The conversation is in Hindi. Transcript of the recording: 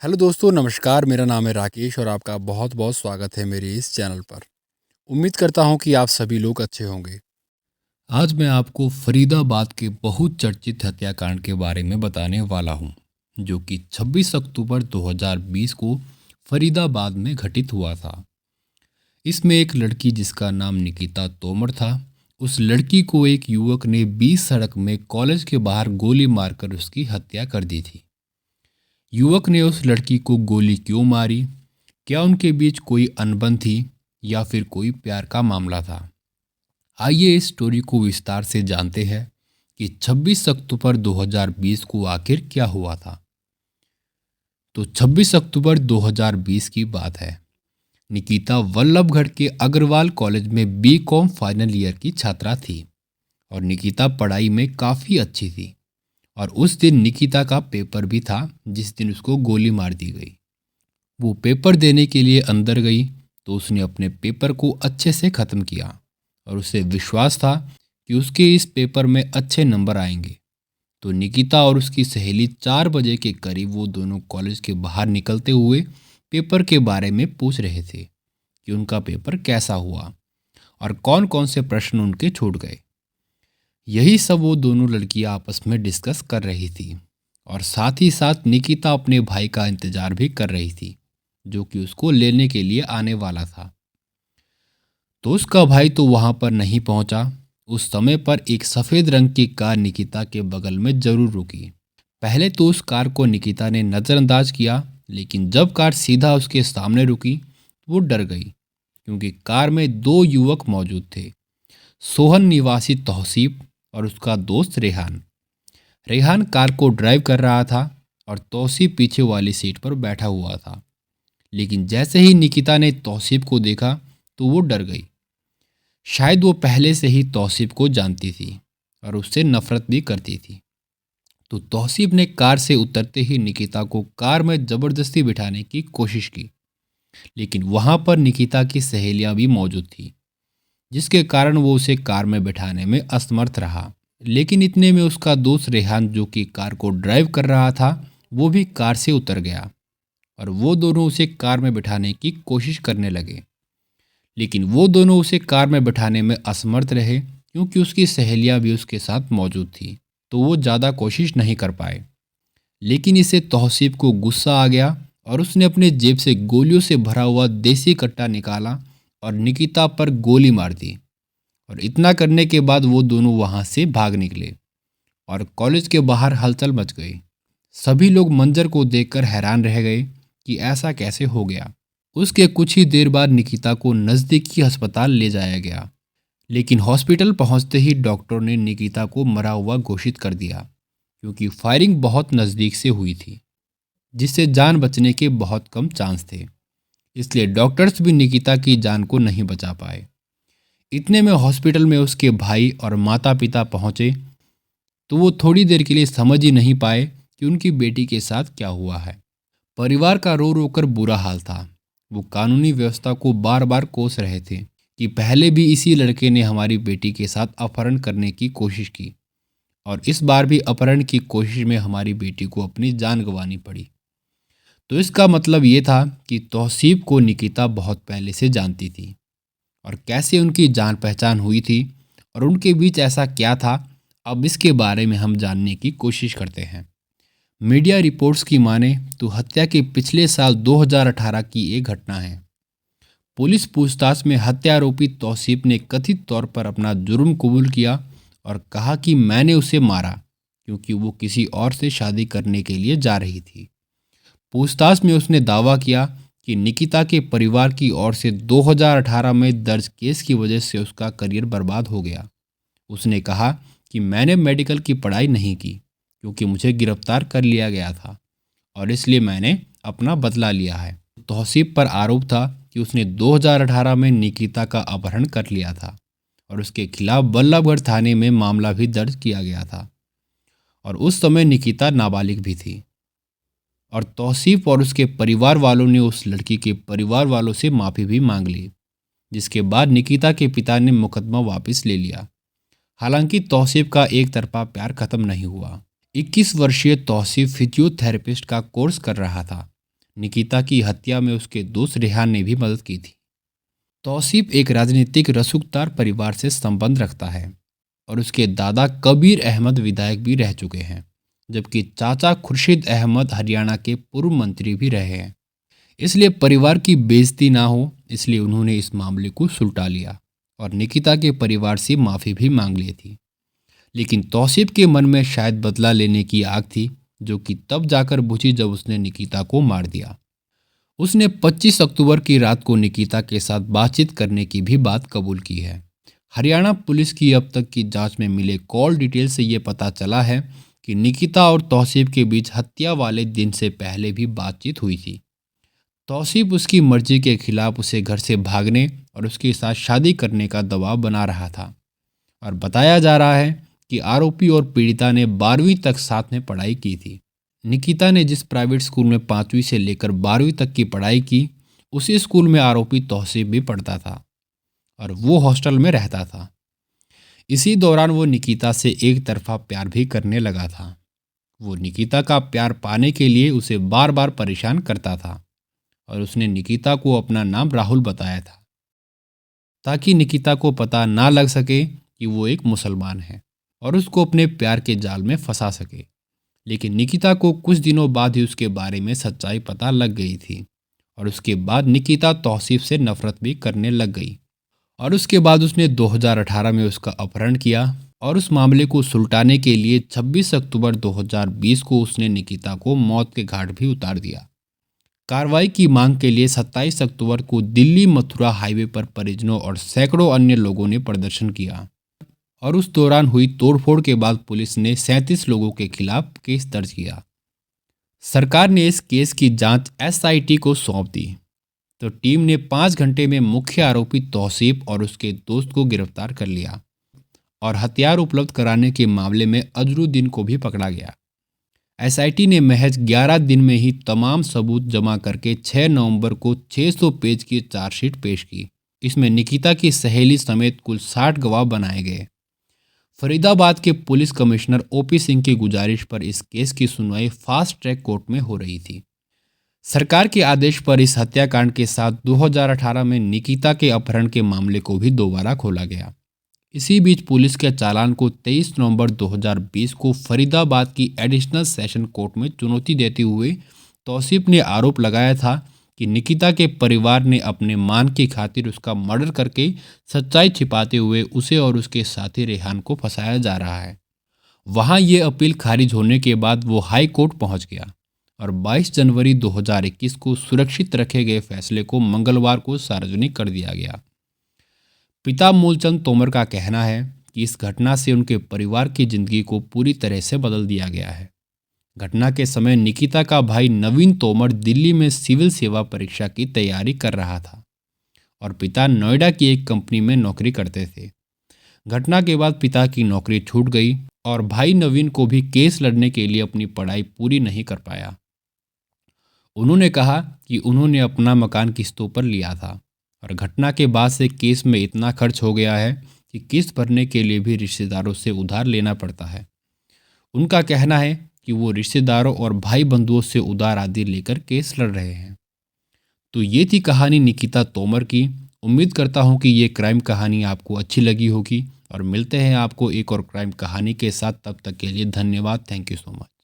हेलो दोस्तों, नमस्कार। मेरा नाम है राकेश और आपका बहुत बहुत स्वागत है मेरे इस चैनल पर। उम्मीद करता हूँ कि आप सभी लोग अच्छे होंगे। आज मैं आपको फरीदाबाद के बहुत चर्चित हत्याकांड के बारे में बताने वाला हूँ, जो कि 26 अक्टूबर 2020 को फरीदाबाद में घटित हुआ था। इसमें एक लड़की जिसका नाम निकिता तोमर था, उस लड़की को एक युवक ने 20 सड़क में कॉलेज के बाहर गोली मारकर उसकी हत्या कर दी थी। युवक ने उस लड़की को गोली क्यों मारी? क्या उनके बीच कोई अनबन थी या फिर कोई प्यार का मामला था? आइए इस स्टोरी को विस्तार से जानते हैं कि 26 अक्टूबर 2020 को आखिर क्या हुआ था। तो 26 अक्टूबर 2020 की बात है। निकिता वल्लभगढ़ के अग्रवाल कॉलेज में बीकॉम फाइनल ईयर की छात्रा थी और निकिता पढ़ाई में काफ़ी अच्छी थी। और उस दिन निकिता का पेपर भी था जिस दिन उसको गोली मार दी गई। वो पेपर देने के लिए अंदर गई तो उसने अपने पेपर को अच्छे से ख़त्म किया और उसे विश्वास था कि उसके इस पेपर में अच्छे नंबर आएंगे। तो निकिता और उसकी सहेली 4 बजे के करीब वो दोनों कॉलेज के बाहर निकलते हुए पेपर के बारे में पूछ रहे थे कि उनका पेपर कैसा हुआ और कौन कौन से प्रश्न उनके छूट गए। यही सब वो दोनों लड़कियां आपस में डिस्कस कर रही थी और साथ ही साथ निकिता अपने भाई का इंतजार भी कर रही थी, जो कि उसको लेने के लिए आने वाला था। तो उसका भाई तो वहां पर नहीं पहुंचा। उस समय पर एक सफ़ेद रंग की कार निकिता के बगल में जरूर रुकी। पहले तो उस कार को निकिता ने नज़रअंदाज किया, लेकिन जब कार सीधा उसके सामने रुकी तो वो डर गई, क्योंकि कार में दो युवक मौजूद थे, सोहन निवासी तौसीफ और उसका दोस्त रेहान। रेहान कार को ड्राइव कर रहा था और तौसीफ पीछे वाली सीट पर बैठा हुआ था। लेकिन जैसे ही निकिता ने तौसीफ को देखा तो वो डर गई। शायद वो पहले से ही तौसीफ को जानती थी और उससे नफरत भी करती थी। तो तौसीफ ने कार से उतरते ही निकिता को कार में ज़बरदस्ती बिठाने की कोशिश की, लेकिन वहां पर निकिता की सहेलियां भी मौजूद थी, जिसके कारण वो उसे कार में बिठाने में असमर्थ रहा। लेकिन इतने में उसका दोस्त रेहान, जो कि कार को ड्राइव कर रहा था, वो भी कार से उतर गया और वो दोनों उसे कार में बिठाने की कोशिश करने लगे। लेकिन वो दोनों उसे कार में बिठाने में असमर्थ रहे, क्योंकि उसकी सहेलियां भी उसके साथ मौजूद थी, तो वो ज़्यादा कोशिश नहीं कर पाए। लेकिन इसे तौसीफ को गुस्सा आ गया और उसने अपने जेब से गोलियों से भरा हुआ देसी कट्टा निकाला और निकिता पर गोली मार दी। और इतना करने के बाद वो दोनों वहां से भाग निकले और कॉलेज के बाहर हलचल मच गई। सभी लोग मंजर को देखकर हैरान रह गए कि ऐसा कैसे हो गया। उसके कुछ ही देर बाद निकिता को नज़दीकी अस्पताल ले जाया गया, लेकिन हॉस्पिटल पहुंचते ही डॉक्टर ने निकिता को मरा हुआ घोषित कर दिया, क्योंकि फायरिंग बहुत नज़दीक से हुई थी, जिससे जान बचने के बहुत कम चांस थे। इसलिए डॉक्टर्स भी निकिता की जान को नहीं बचा पाए। इतने में हॉस्पिटल में उसके भाई और माता पिता पहुंचे, तो वो थोड़ी देर के लिए समझ ही नहीं पाए कि उनकी बेटी के साथ क्या हुआ है। परिवार का रो रो कर बुरा हाल था। वो कानूनी व्यवस्था को बार बार कोस रहे थे कि पहले भी इसी लड़के ने हमारी बेटी के साथ अपहरण करने की कोशिश की और इस बार भी अपहरण की कोशिश में हमारी बेटी को अपनी जान गंवानी पड़ी। तो इसका मतलब ये था कि तौसीफ को निकिता बहुत पहले से जानती थी और कैसे उनकी जान पहचान हुई थी और उनके बीच ऐसा क्या था, अब इसके बारे में हम जानने की कोशिश करते हैं। मीडिया रिपोर्ट्स की माने तो हत्या के पिछले साल 2018 की एक घटना है। पुलिस पूछताछ में हत्या आरोपी तौसीफ ने कथित तौर पर अपना जुर्म कबूल किया और कहा कि मैंने उसे मारा क्योंकि वो किसी और से शादी करने के लिए जा रही थी। पूछताछ में उसने दावा किया कि निकिता के परिवार की ओर से 2018 में दर्ज केस की वजह से उसका करियर बर्बाद हो गया। उसने कहा कि मैंने मेडिकल की पढ़ाई नहीं की क्योंकि मुझे गिरफ्तार कर लिया गया था और इसलिए मैंने अपना बदला लिया है। तौसीफ पर आरोप था कि उसने 2018 में निकिता का अपहरण कर लिया था और उसके खिलाफ बल्लभगढ़ थाने में मामला भी दर्ज किया गया था और उस समय निकिता नाबालिग भी थी। और तौसीफ और उसके परिवार वालों ने उस लड़की के परिवार वालों से माफ़ी भी मांग ली, जिसके बाद निकिता के पिता ने मुकदमा वापस ले लिया। हालांकि तौसीफ का एक तरफा प्यार खत्म नहीं हुआ। 21 वर्षीय तौसीफ फिजियोथेरेपिस्ट का कोर्स कर रहा था निकिता की हत्या में उसके दोस्त रेहान ने भी मदद की थी। तौसीफ एक राजनीतिक रसूखदार परिवार से संबंध रखता है और उसके दादा कबीर अहमद विधायक भी रह चुके हैं, जबकि चाचा खुर्शीद अहमद हरियाणा के पूर्व मंत्री भी रहे हैं। इसलिए परिवार की बेइज्जती ना हो, इसलिए उन्होंने इस मामले को सुलटा लिया और निकिता के परिवार से माफ़ी भी मांग ली थी। लेकिन तौसीफ के मन में शायद बदला लेने की आग थी, जो कि तब जाकर बुझी जब उसने निकिता को मार दिया। उसने 25 अक्टूबर की रात को निकिता के साथ बातचीत करने की भी बात कबूल की है। हरियाणा पुलिस की अब तक की जांच में मिले कॉल डिटेल से ये पता चला है कि निकिता और तौसीफ के बीच हत्या वाले दिन से पहले भी बातचीत हुई थी। तौसीफ उसकी मर्जी के खिलाफ उसे घर से भागने और उसके साथ शादी करने का दबाव बना रहा था और बताया जा रहा है कि आरोपी और पीड़िता ने 12वीं तक साथ में पढ़ाई की थी। निकिता ने जिस प्राइवेट स्कूल में 5वीं से लेकर 12वीं तक की पढ़ाई की, उसी स्कूल में आरोपी तौसीफ भी पढ़ता था और वो हॉस्टल में रहता था। इसी दौरान वो निकिता से एक तरफा प्यार भी करने लगा था। वो निकिता का प्यार पाने के लिए उसे बार बार परेशान करता था और उसने निकिता को अपना नाम राहुल बताया था, ताकि निकिता को पता ना लग सके कि वो एक मुसलमान है और उसको अपने प्यार के जाल में फंसा सके। लेकिन निकिता को कुछ दिनों बाद ही उसके बारे में सच्चाई पता लग गई थी और उसके बाद निकिता तौसीफ से नफरत भी करने लग गई और उसके बाद उसने 2018 में उसका अपहरण किया और उस मामले को सुलटाने के लिए 26 अक्टूबर 2020 को उसने निकिता को मौत के घाट भी उतार दिया। कार्रवाई की मांग के लिए 27 अक्टूबर को दिल्ली मथुरा हाईवे पर परिजनों और सैकड़ों अन्य लोगों ने प्रदर्शन किया और उस दौरान हुई तोड़फोड़ के बाद पुलिस ने 37 लोगों के खिलाफ केस दर्ज किया। सरकार ने इस केस की जांच एसआईटी को सौंप दी, तो टीम ने 5 घंटे में मुख्य आरोपी तौसीफ और उसके दोस्त को गिरफ्तार कर लिया और हथियार उपलब्ध कराने के मामले में अजरुद्दीन को भी पकड़ा गया। एसआईटी ने महज 11 दिन में ही तमाम सबूत जमा करके 6 नवंबर को 600 पेज की चार्जशीट पेश की। इसमें निकिता की सहेली समेत कुल 60 गवाह बनाए गए। फरीदाबाद के पुलिस कमिश्नर ओपी सिंह की गुजारिश पर इस केस की सुनवाई फास्ट ट्रैक कोर्ट में हो रही थी। सरकार के आदेश पर इस हत्याकांड के साथ 2018 में निकिता के अपहरण के मामले को भी दोबारा खोला गया। इसी बीच पुलिस के चालान को 23 नवंबर 2020 को फरीदाबाद की एडिशनल सेशन कोर्ट में चुनौती देते हुए तौसीफ ने आरोप लगाया था कि निकिता के परिवार ने अपने मान की खातिर उसका मर्डर करके सच्चाई छिपाते हुए उसे और उसके साथी रेहान को फंसाया जा रहा है। वहां ये अपील खारिज होने के बाद वो हाई कोर्ट पहुंच गया और 22 जनवरी 2021 को सुरक्षित रखे गए फैसले को मंगलवार को सार्वजनिक कर दिया गया। पिता मूलचंद तोमर का कहना है कि इस घटना से उनके परिवार की जिंदगी को पूरी तरह से बदल दिया गया है। घटना के समय निकिता का भाई नवीन तोमर दिल्ली में सिविल सेवा परीक्षा की तैयारी कर रहा था और पिता नोएडा की एक कंपनी में नौकरी करते थे। घटना के बाद पिता की नौकरी छूट गई और भाई नवीन को भी केस लड़ने के लिए अपनी पढ़ाई पूरी नहीं कर पाया। उन्होंने कहा कि उन्होंने अपना मकान किस्तों पर लिया था और घटना के बाद से केस में इतना खर्च हो गया है कि किस्त भरने के लिए भी रिश्तेदारों से उधार लेना पड़ता है। उनका कहना है कि वो रिश्तेदारों और भाई बंधुओं से उधार आदि लेकर केस लड़ रहे हैं। तो ये थी कहानी निकिता तोमर की। उम्मीद करता हूँ कि ये क्राइम कहानी आपको अच्छी लगी होगी और मिलते हैं आपको एक और क्राइम कहानी के साथ। तब तक के लिए धन्यवाद। Thank you so much.